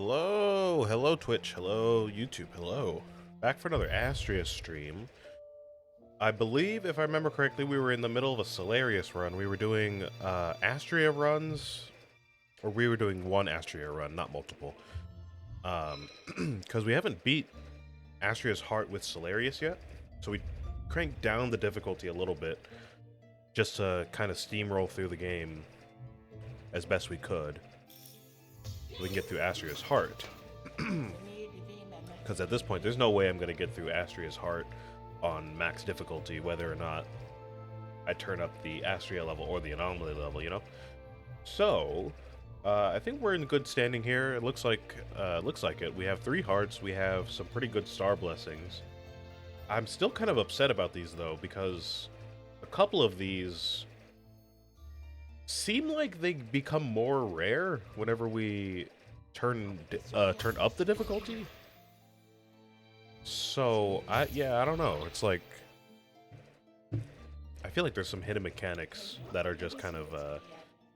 Hello, hello Twitch, hello YouTube, hello. Back for another Astrea stream. I believe, if I remember correctly, we were in the middle of a Solarius run. We were doing Astrea runs, or we were doing one Astrea run, not multiple. Because we haven't beat Astrea's Heart with Solarius yet, so we cranked down the difficulty a little bit, just to kind of steamroll through the game as best we could. We can get through Astrea's Heart. Because at this point, there's no way I'm going to get through Astrea's Heart on max difficulty, whether or not I turn up the Astrea level or the Anomaly level, you know? So, I think we're in good standing here. It looks like it. We have 3 hearts. We have some pretty good star blessings. I'm still kind of upset about these, though, because a couple of these seem like they become more rare whenever we turn up the difficulty. So I don't know. It's like I feel like there's some hidden mechanics that are just kind of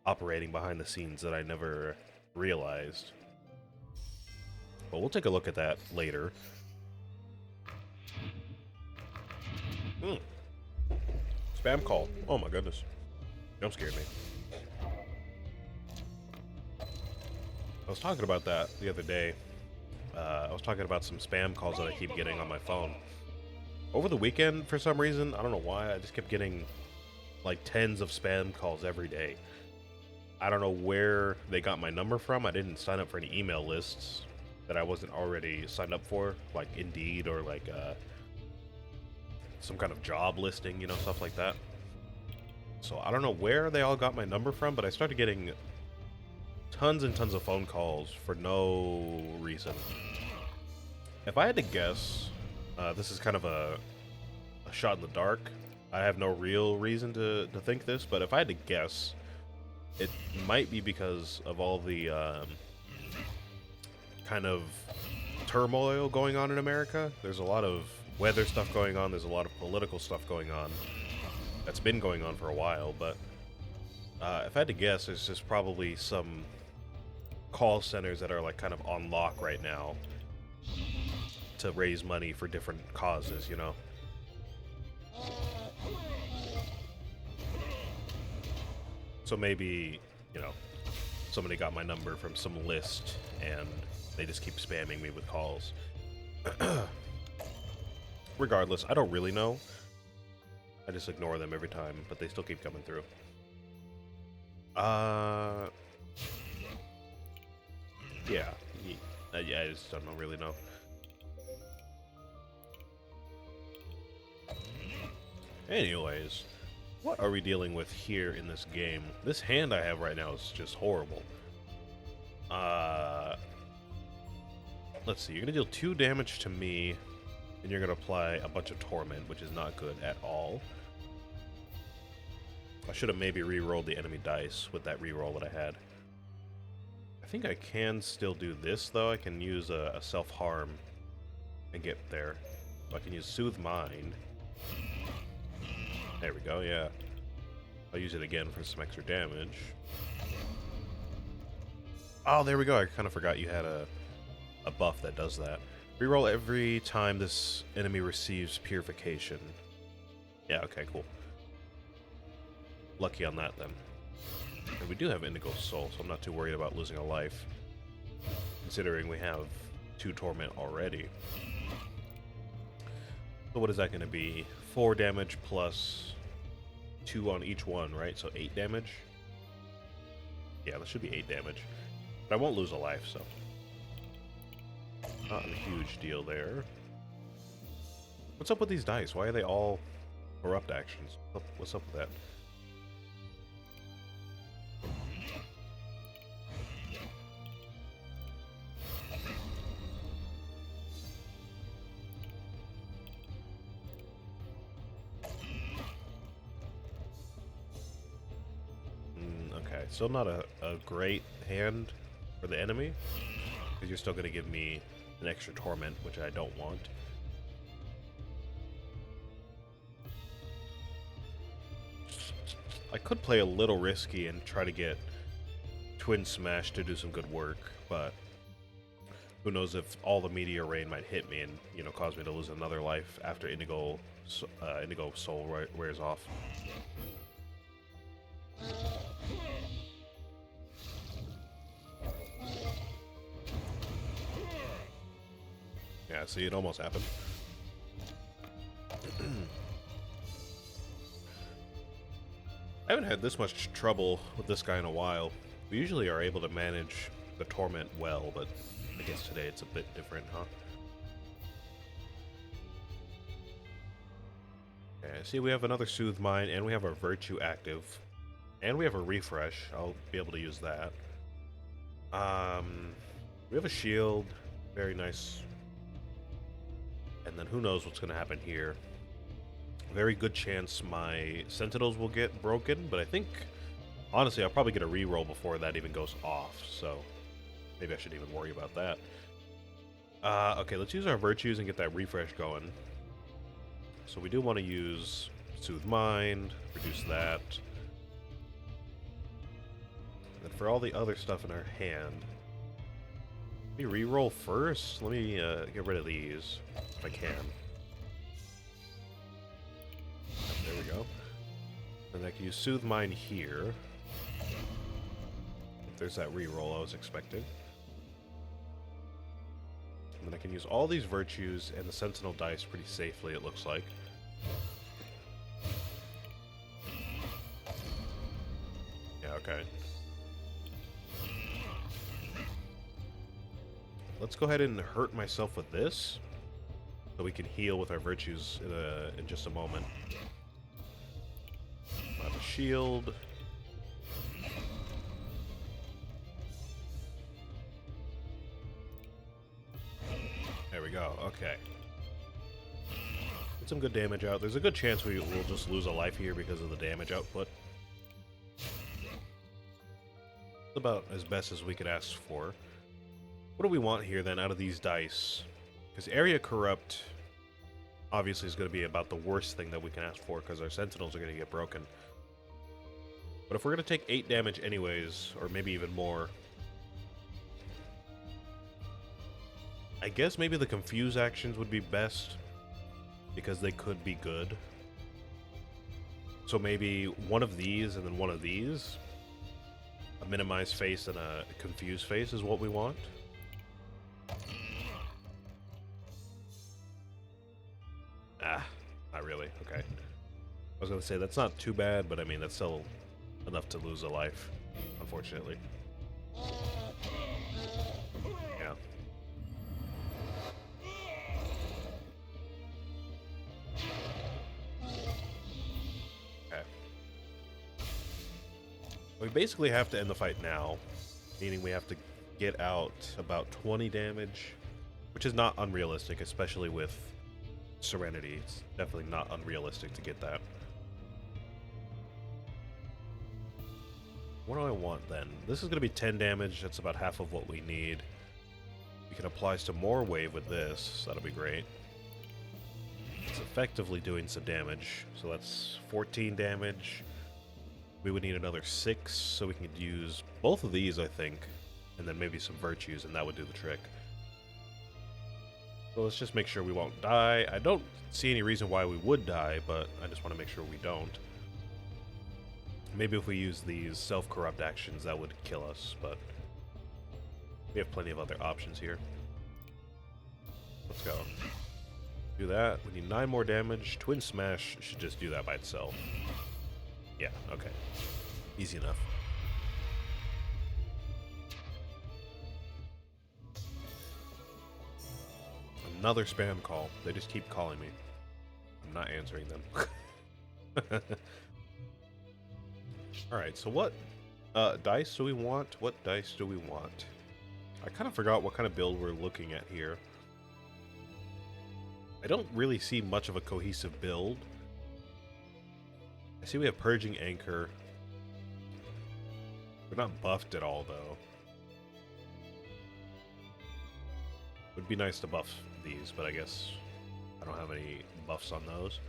operating behind the scenes that I never realized. But we'll take a look at that later. Spam call. Oh my goodness. Jump scared me. I was talking about that the other day. I was talking about some spam calls that I keep getting on my phone. Over the weekend, for some reason, I don't know why, I just kept getting like tens of spam calls every day. I don't know where they got my number from. I didn't sign up for any email lists that I wasn't already signed up for, like Indeed or like some kind of job listing, you know, stuff like that. So I don't know where they all got my number from, but I started getting tons and tons of phone calls for no reason. If I had to guess, this is kind of a shot in the dark. I have no real reason to think this, but if I had to guess, it might be because of all the kind of turmoil going on in America. There's a lot of weather stuff going on. There's a lot of political stuff going on. That's been going on for a while, but if I had to guess, there's just probably some call centers that are like kind of on lock right now to raise money for different causes, you know. So maybe, you know, somebody got my number from some list and they just keep spamming me with calls. Regardless, I don't really know. I just ignore them every time, but they still keep coming through. Yeah, I just don't really know. Anyways, what are we dealing with here in this game? This hand I have right now is just horrible. Let's see, you're gonna deal 2 damage to me, and you're gonna apply a bunch of torment, which is not good at all. I should have maybe re-rolled the enemy dice with that re-roll that I had. I think I can still do this, though. I can use a self-harm and get there. So I can use Soothe Mind. There we go, yeah. I'll use it again for some extra damage. Oh, there we go. I kind of forgot you had a buff that does that. Reroll every time this enemy receives Purification. Yeah, okay, cool. Lucky on that, then. And we do have Indigo Soul, so I'm not too worried about losing a life, considering we have 2 Torment already. So what is that going to be? 4 damage plus 2 on each one, right? So 8 damage? Yeah, that should be 8 damage. But I won't lose a life, so not a huge deal there. What's up with these dice? Why are they all corrupt actions? What's up with that? Okay, still not a great hand for the enemy, because you're still going to give me an extra torment, which I don't want. I could play a little risky and try to get Twin Smash to do some good work, but Who knows if all the meteor rain might hit me and, you know, cause me to lose another life after Indigo Soul wears off. Yeah, see, it almost happened. I haven't had this much trouble with this guy in a while. We usually are able to manage the Torment well, but I guess today it's a bit different, huh? Okay, see, we have another Soothe Mind, and we have our Virtue active. And we have a Refresh. I'll be able to use that. We have a Shield. Very nice. And then who knows what's going to happen here. Very good chance my Sentinels will get broken, but I think, honestly, I'll probably get a reroll before that even goes off, so maybe I shouldn't even worry about that. Okay, let's use our Virtues and get that refresh going. So we do want to use Soothe Mind, reduce that. And for all the other stuff in our hand, let me reroll first. Let me get rid of these if I can. There we go. And I can use Soothe Mind here. If there's that reroll I was expecting. And then I can use all these Virtues and the Sentinel dice pretty safely, it looks like. Yeah, okay. Let's go ahead and hurt myself with this, so we can heal with our Virtues in just a moment. I have a shield. There we go, okay. Get some good damage out. There's a good chance we will just lose a life here because of the damage output. It's about as best as we could ask for. What do we want here then out of these dice? Because Area Corrupt obviously is going to be about the worst thing that we can ask for because our Sentinels are going to get broken. But if we're going to take 8 damage anyways, or maybe even more, I guess maybe the Confuse actions would be best because they could be good. So maybe one of these and then one of these. A Minimize face and a Confuse face is what we want. Ah, not really. Okay. I was going to say, that's not too bad, but I mean, that's still enough to lose a life, unfortunately. Yeah. Okay. We basically have to end the fight now, meaning we have to get out about 20 damage, which is not unrealistic, especially with Serenity. It's definitely not unrealistic to get that. What do I want then? This is going to be 10 damage. That's about half of what we need. We can apply some more wave with this. That'll be great. It's effectively doing some damage. So that's 14 damage. We would need another 6, so we can use both of these, I think, and then maybe some Virtues, and that would do the trick. So let's just make sure we won't die. I don't see any reason why we would die, but I just want to make sure we don't. Maybe if we use these self-corrupt actions, that would kill us, but we have plenty of other options here. Let's go. Do that. We need 9 more damage. Twin Smash should just do that by itself. Yeah, okay. Easy enough. Another spam call. They just keep calling me. I'm not answering them. Alright, so what dice do we want? What dice do we want? I kind of forgot what kind of build we're looking at here. I don't really see much of a cohesive build. I see we have Purging Anchor. They're not buffed at all, though. Would be nice to buff these, but I guess I don't have any buffs on those.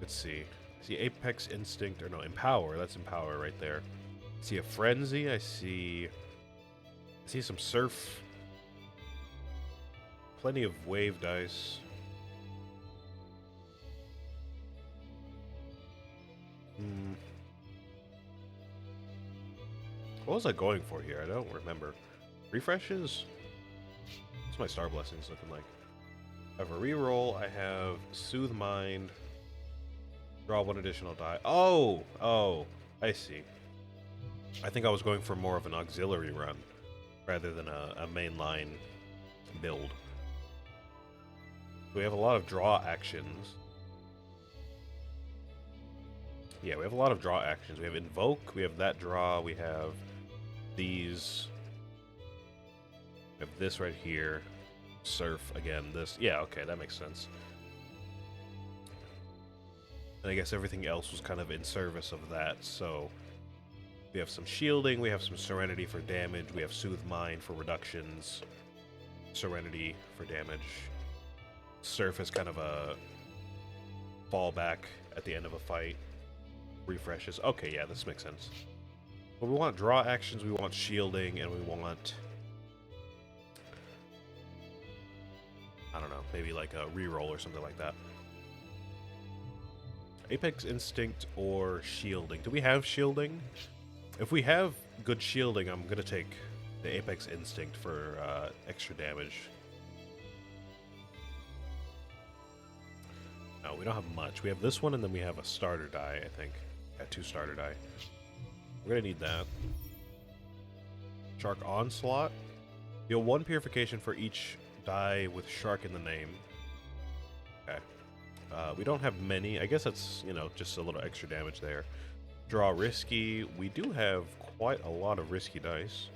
Let's see. I see Apex Instinct, or no, Empower. That's Empower right there. I see a Frenzy. I see some Surf. plenty of wave dice. What was I going for here? I don't remember. Refreshes? What's my star blessings looking like? I have a reroll. I have Soothe Mind. Draw one additional die. Oh, I see. I think I was going for more of an auxiliary run rather than a mainline build. We have a lot of draw actions. Yeah, we have a lot of draw actions. We have Invoke, we have that draw, we have these. We have this right here. Surf, again, this. Yeah, okay, that makes sense. And I guess everything else was kind of in service of that, so... We have some shielding, we have some Serenity for damage, we have Soothe Mind for reductions, Serenity for damage. Surf is kind of a fallback at the end of a fight. Refreshes. Okay, yeah, this makes sense. But we want draw actions, we want shielding, and we want... I don't know, maybe like a reroll or something like that. Apex Instinct or shielding. Do we have shielding? If we have good shielding, I'm going to take the Apex Instinct for extra damage. No, we don't have much. We have this one, and then we have a starter die, I think. Got 2 starter die. We're going to need that. Shark Onslaught. Deal 1 purification for each die with shark in the name. Okay. We don't have many. I guess that's, you know, just a little extra damage there. Draw risky. We do have quite a lot of risky dice.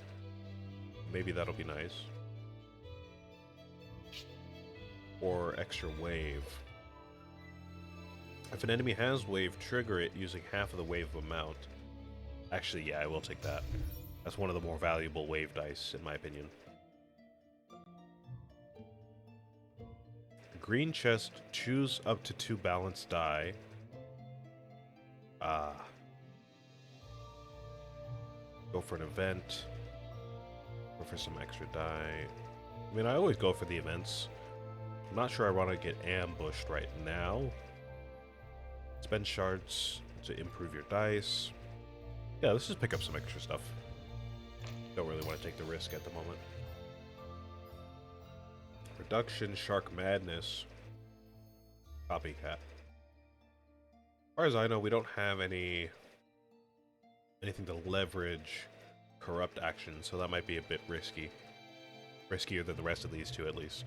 Maybe that'll be nice. Or extra wave. If an enemy has wave, trigger it using half of the wave amount. Actually, yeah, I will take that. That's one of the more valuable wave dice, in my opinion. Green chest, choose up to 2 balanced die. Go for an event. Go for some extra die. I mean, I always go for the events. I'm not sure I want to get ambushed right now. Spend shards to improve your dice. Yeah, let's just pick up some extra stuff. Don't really want to take the risk at the moment. Reduction, Shark Madness. Copycat. As far as I know, we don't have anything to leverage corrupt action, so that might be a bit risky. Riskier than the rest of these two, at least.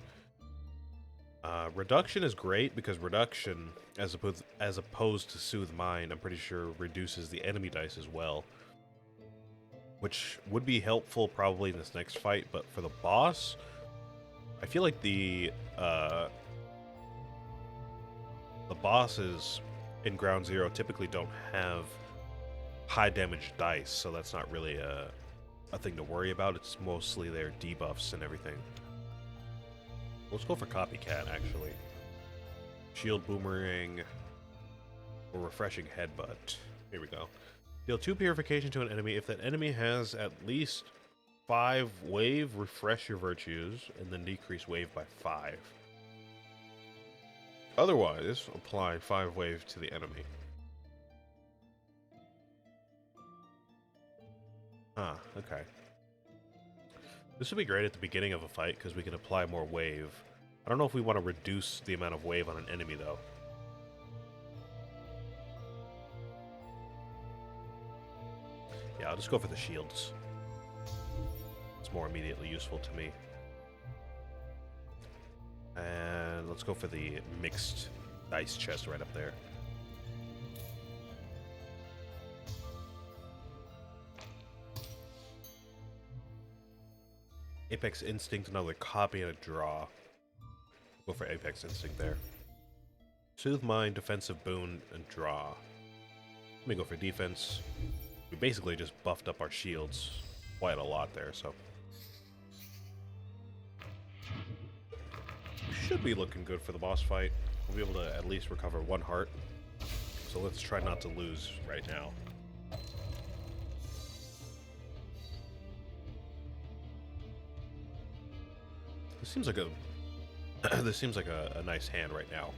Reduction is great, because Reduction, as opposed to Soothe Mind, I'm pretty sure reduces the enemy dice as well. Which would be helpful probably in this next fight, but for the boss... I feel like the bosses in Ground Zero typically don't have high damage dice, so that's not really a thing to worry about. It's mostly their debuffs and everything. Let's go for Copycat, actually. Shield Boomerang or Refreshing Headbutt. Here we go. Deal 2 purification to an enemy. If that enemy has at least 5 wave, refresh your virtues, and then decrease wave by 5. Otherwise, apply 5 wave to the enemy. Ah, okay. This would be great at the beginning of a fight, because we can apply more wave. I don't know if we want to reduce the amount of wave on an enemy, though. Yeah, I'll just go for the shields. More immediately useful to me. And let's go for the mixed dice chest right up there. Apex Instinct, another copy and a draw. Go for Apex Instinct there. Soothe Mind, defensive boon, and draw. Let me go for defense. We basically just buffed up our shields quite a lot there, so... should be looking good for the boss fight. We'll be able to at least recover 1 heart. So let's try not to lose right now. This seems like a This seems like a nice hand right now.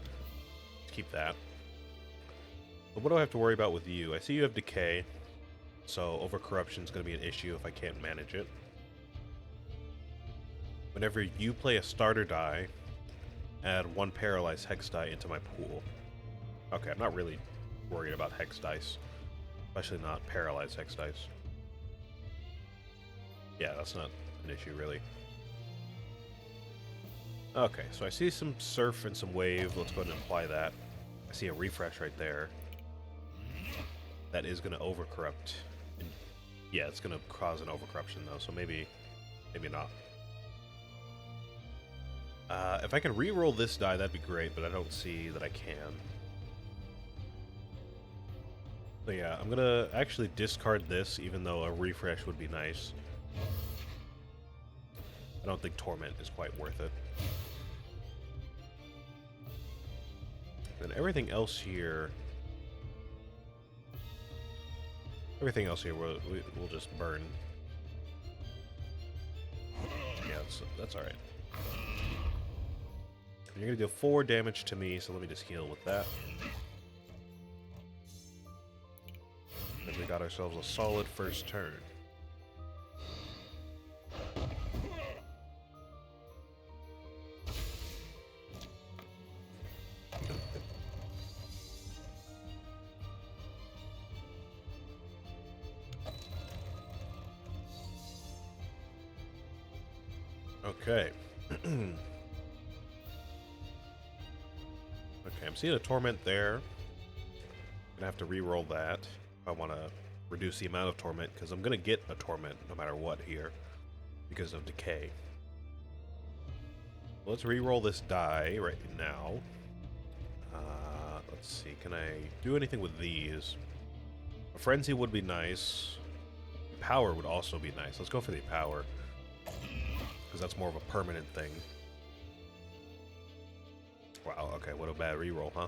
Let's keep that. But what do I have to worry about with you? I see you have decay, so overcorruption is going to be an issue if I can't manage it. Whenever you play a starter die, add 1 paralyzed hex die into my pool. Okay, I'm not really worried about hex dice, especially not paralyzed hex dice. Yeah, that's not an issue really. Okay, so I see some surf and some wave. Let's go ahead and apply that. I see a refresh right there. That is going to overcorrupt. And yeah, it's going to cause an overcorruption though, so maybe not. If I can re-roll this die, that'd be great, but I don't see that I can. So yeah, I'm gonna actually discard this, even though a refresh would be nice. I don't think Torment is quite worth it. And everything else here we'll just burn. Yeah, that's alright. You're gonna deal 4 damage to me, so let me just heal with that. And we got ourselves a solid first turn. Okay. Okay, I'm seeing a Torment there. Gonna have to re-roll that if I want to reduce the amount of Torment, because I'm gonna get a Torment no matter what here because of decay. Let's re-roll this die right now. Let's see, can I do anything with these? A Frenzy would be nice. Power would also be nice. Let's go for the Power, because that's more of a permanent thing. Wow, okay, what a bad reroll, huh?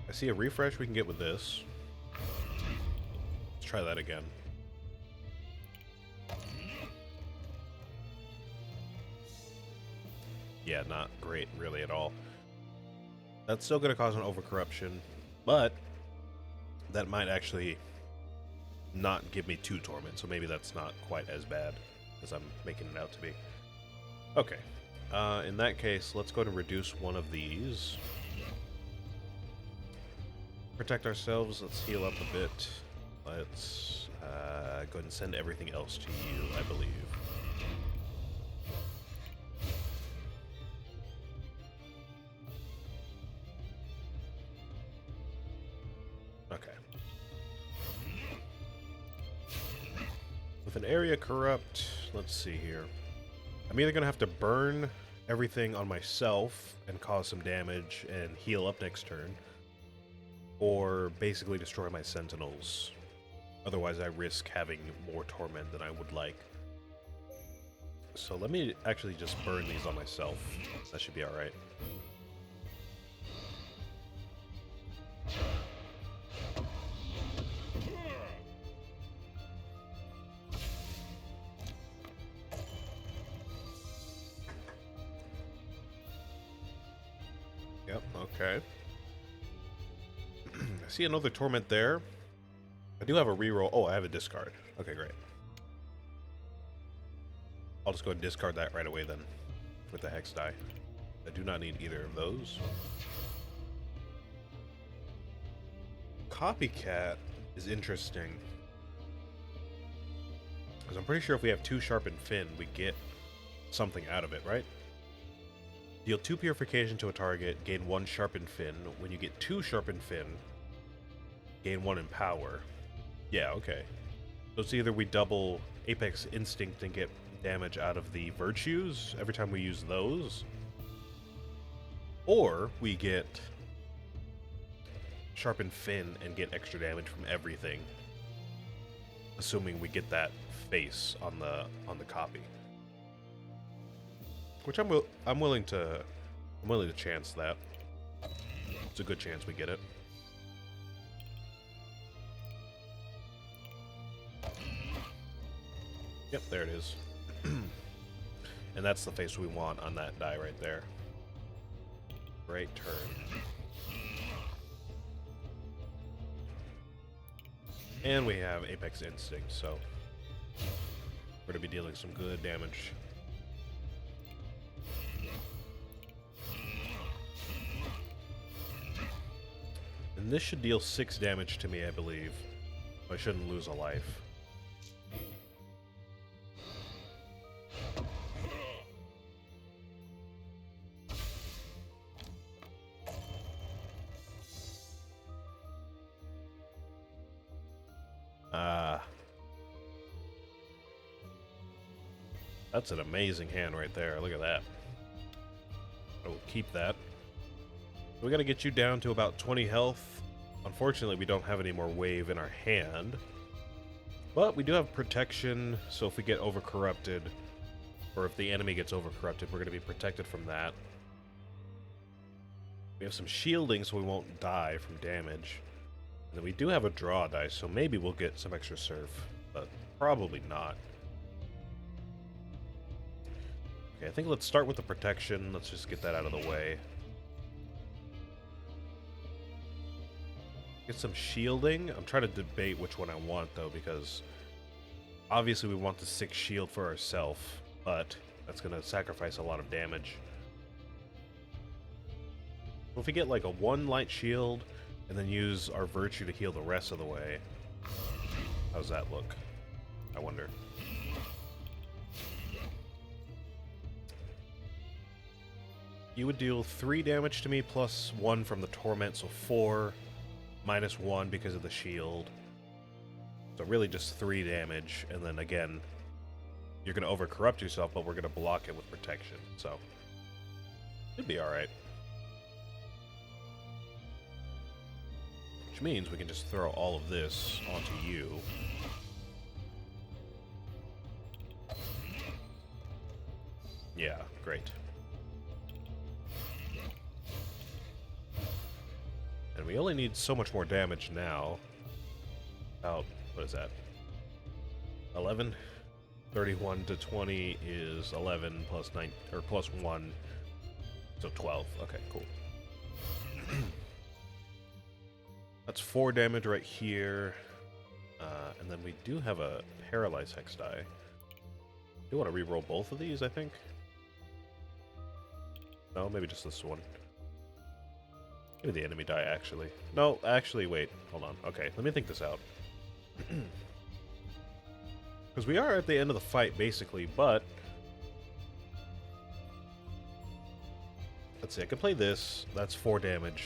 I see a refresh we can get with this. Let's try that again. Yeah, not great really at all. That's still going to cause an overcorruption, but that might actually not give me 2 Torment, so maybe that's not quite as bad as I'm making it out to be. Okay, in that case, let's go ahead and reduce one of these. Protect ourselves, let's heal up a bit. Let's go ahead and send everything else to you, I believe. Okay. With an area corrupt, let's see here. I'm either going to have to burn everything on myself and cause some damage and heal up next turn, or basically destroy my sentinels. Otherwise, I risk having more Torment than I would like. So let me actually just burn these on myself. That should be alright. Yep, okay. I see another Torment there. I do have a reroll. Oh, I have a discard. Okay, great. I'll just go and discard that right away then with the Hex die. I do not need either of those. Copycat is interesting, because I'm pretty sure if we have 2 Sharpened Fin, we get something out of it, right? Deal 2 Purification to a target, gain 1 Sharpened Fin. When you get 2 Sharpened Fin, gain 1 in power. Yeah, okay. So it's either we double Apex Instinct and get damage out of the virtues every time we use those, or we get Sharpened Fin and get extra damage from everything, assuming we get that face on the copy. Which I'm willing to chance that. It's a good chance we get it. Yep, there it is. And that's the face we want on that die right there. Great turn. And we have Apex Instinct, so we're going to be dealing some good damage. And this should deal 6 damage to me, I believe. I shouldn't lose a life. That's an amazing hand right there. Look at that. I will keep that. We gotta get you down to about 20 health. Unfortunately, we don't have any more wave in our hand. But we do have protection, so if we get overcorrupted, or if the enemy gets overcorrupted, we're gonna be protected from that. We have some shielding, so we won't die from damage. And then we do have a draw dice, so maybe we'll get some extra surf, but probably not. Okay, I think let's start with the protection. Let's just get that out of the way. Get some shielding. I'm trying to debate which one I want, though, because obviously we want the 6 shield for ourselves, but that's going to sacrifice a lot of damage. Well, if we get like a 1 light shield and then use our virtue to heal the rest of the way, how's that look? I wonder. You would deal 3 damage to me plus 1 from the torment, so 4 minus 1 because of the shield. So really just 3 damage, and then again, you're going to overcorrupt yourself, but we're going to block it with protection, so it'd be alright. Which means we can just throw all of this onto you. Yeah, great. And we only need so much more damage now. About, what is that? 11? 31 to 20 is 11 plus 9, or plus 1. So 12. Okay, cool. That's 4 damage right here. And then we do have a Paralyze Hex die. I do want to re-roll both of these, I think. No, maybe just this one. Maybe the enemy die, actually. No, actually, wait. Hold on. Okay, let me think this out. Because we are at the end of the fight, basically, but... Let's see, I can play this. That's 4 damage.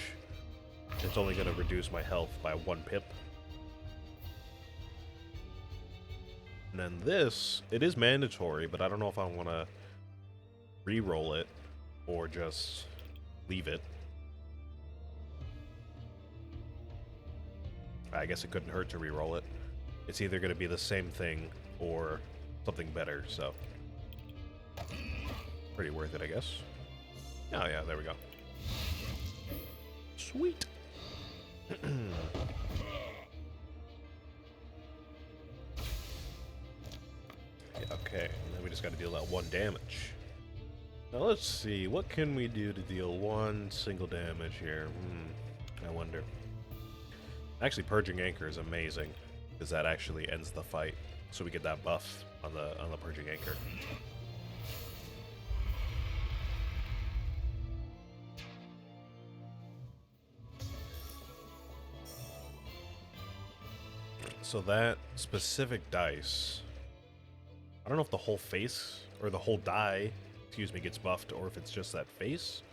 It's only going to reduce my health by 1 pip. And then this, it is mandatory, but I don't know if I want to re-roll it or just leave it. I guess it couldn't hurt to re-roll it. It's either going to be the same thing or something better, so... Pretty worth it, I guess. Oh yeah, there we go. Sweet! Okay, and then we just got to deal that 1 damage. Now let's see, what can we do to deal 1 single damage here? I wonder. Actually, Purging Anchor is amazing, because that actually ends the fight. So we get that buff on the Purging Anchor. So that specific dice, I don't know if the whole face, or the whole die, excuse me, gets buffed, or if it's just that face.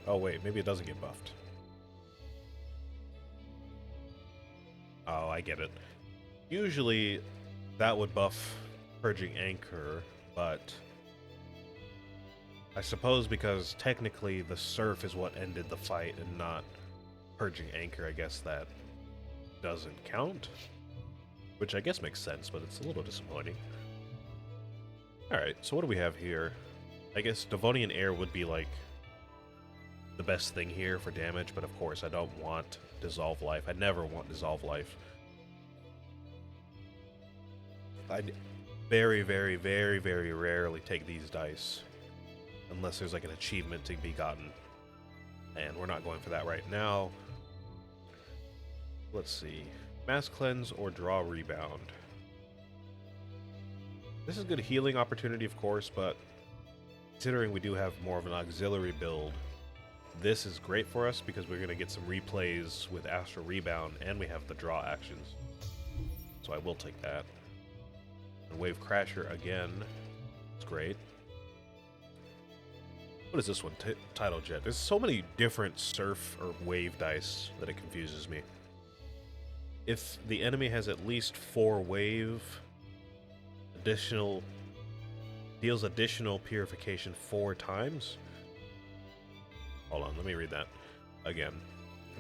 Oh wait, maybe it doesn't get buffed. Oh, I get it. Usually, that would buff Purging Anchor, but... I suppose because technically the surf is what ended the fight and not Purging Anchor, I guess that doesn't count. Which I guess makes sense, but it's a little disappointing. Alright, so what do we have here? I guess Devonian Air would be like the best thing here for damage, but of course I don't want Dissolve Life. I never want Dissolve Life. I very, very, very, very rarely take these dice unless there's like an achievement to be gotten. And we're not going for that right now. Let's see. Mass Cleanse or Draw Rebound. This is a good healing opportunity, of course, but considering we do have more of an auxiliary build, this is great for us because we're going to get some replays with Astral Rebound, and we have the draw actions. So I will take that. And Wave Crasher again. It's great. What is this one? Tidal Jet. There's so many different surf or wave dice that it confuses me. If the enemy has at least 4 wave, deals additional purification 4 times. Hold on, let me read that again.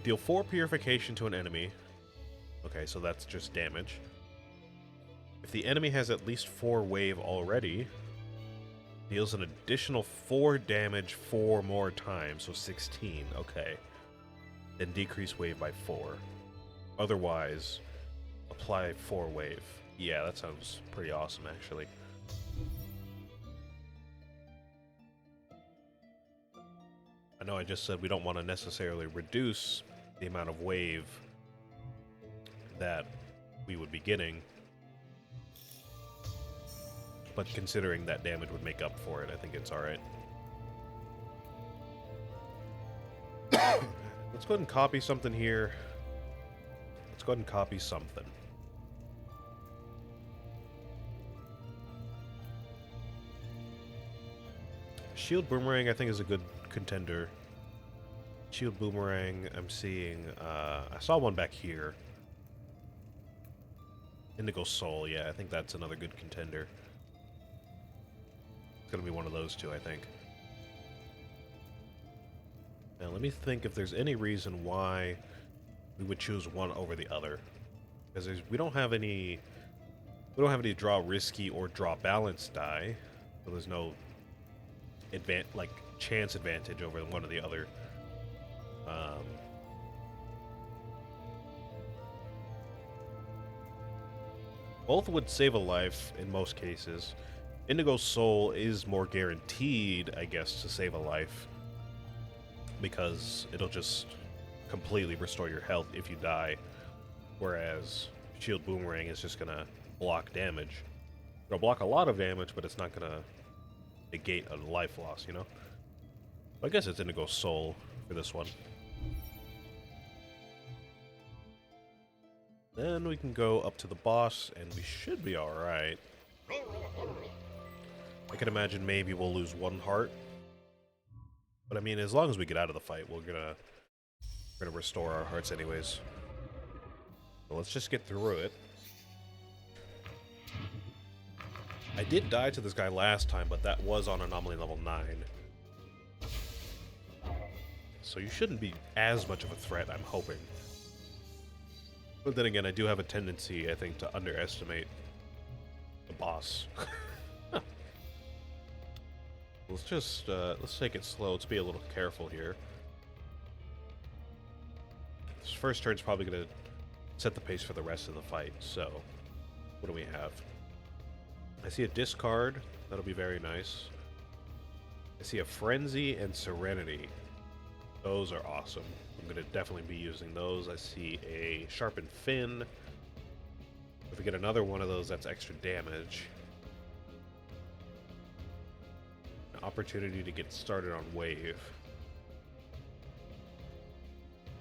Deal 4 purification to an enemy. Okay, so that's just damage. If the enemy has at least 4 wave already, deals an additional 4 damage 4 more times, so 16. Okay. Then decrease wave by 4. Otherwise, apply 4 wave. Yeah, that sounds pretty awesome, actually. I know I just said we don't want to necessarily reduce the amount of wave that we would be getting, but considering that damage would make up for it, I think it's alright. Let's go ahead and copy something here. Let's go ahead and copy something. Shield Boomerang, I think, is a good contender. Shield Boomerang, I'm seeing... I saw one back here. Indigo Soul, yeah, I think that's another good contender. It's gonna be one of those two, I think. Now, let me think if there's any reason why we would choose one over the other. Because we don't have any... We don't have any draw risky or draw balance die, so there's no chance advantage over one or the other. Both would save a life in most cases. Indigo Soul is more guaranteed, I guess, to save a life, because it'll just completely restore your health if you die, whereas Shield Boomerang is just gonna block damage. It'll block a lot of damage, but it's not gonna negate a life loss, you know? I guess it's Indigo Soul for this one. Then we can go up to the boss, and we should be alright. I can imagine maybe we'll lose 1 heart. But I mean, as long as we get out of the fight, we're gonna restore our hearts anyways. So let's just get through it. I did die to this guy last time, but that was on Anomaly level 9. So you shouldn't be as much of a threat, I'm hoping. But then again, I do have a tendency, I think, to underestimate the boss. Let's take it slow. Let's be a little careful here. This first turn's probably going to set the pace for the rest of the fight. So, what do we have? I see a discard. That'll be very nice. I see a Frenzy and Serenity. Those are awesome. I'm going to definitely be using those. I see a Sharpened Fin. If we get another one of those, that's extra damage. An opportunity to get started on Wave.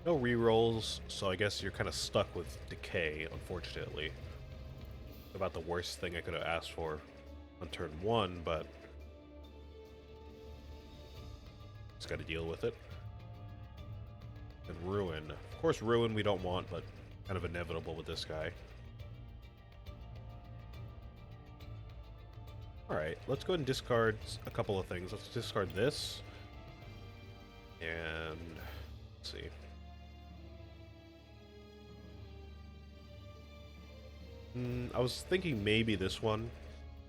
No rerolls, so I guess you're kind of stuck with Decay, unfortunately. About the worst thing I could have asked for on turn 1, but just got to deal with it. And Ruin. Of course, Ruin we don't want, but kind of inevitable with this guy. Alright, let's go ahead and discard a couple of things. Let's discard this. And let's see. I was thinking maybe this one,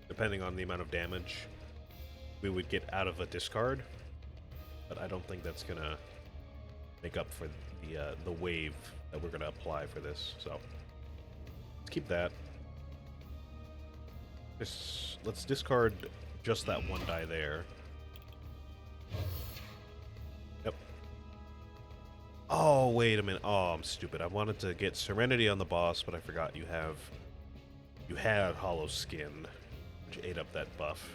depending on the amount of damage we would get out of a discard. But I don't think that's gonna make up for the wave that we're gonna apply for this. So let's keep that. Let's discard just that one die there. Yep. Oh, wait a minute. Oh, I'm stupid. I wanted to get Serenity on the boss, but I forgot you had Hollow Skin, which ate up that buff.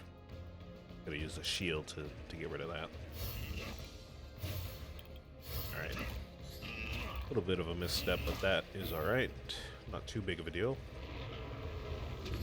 Gonna use a shield to get rid of that. Alright. A little bit of a misstep, but that is alright. Not too big of a deal.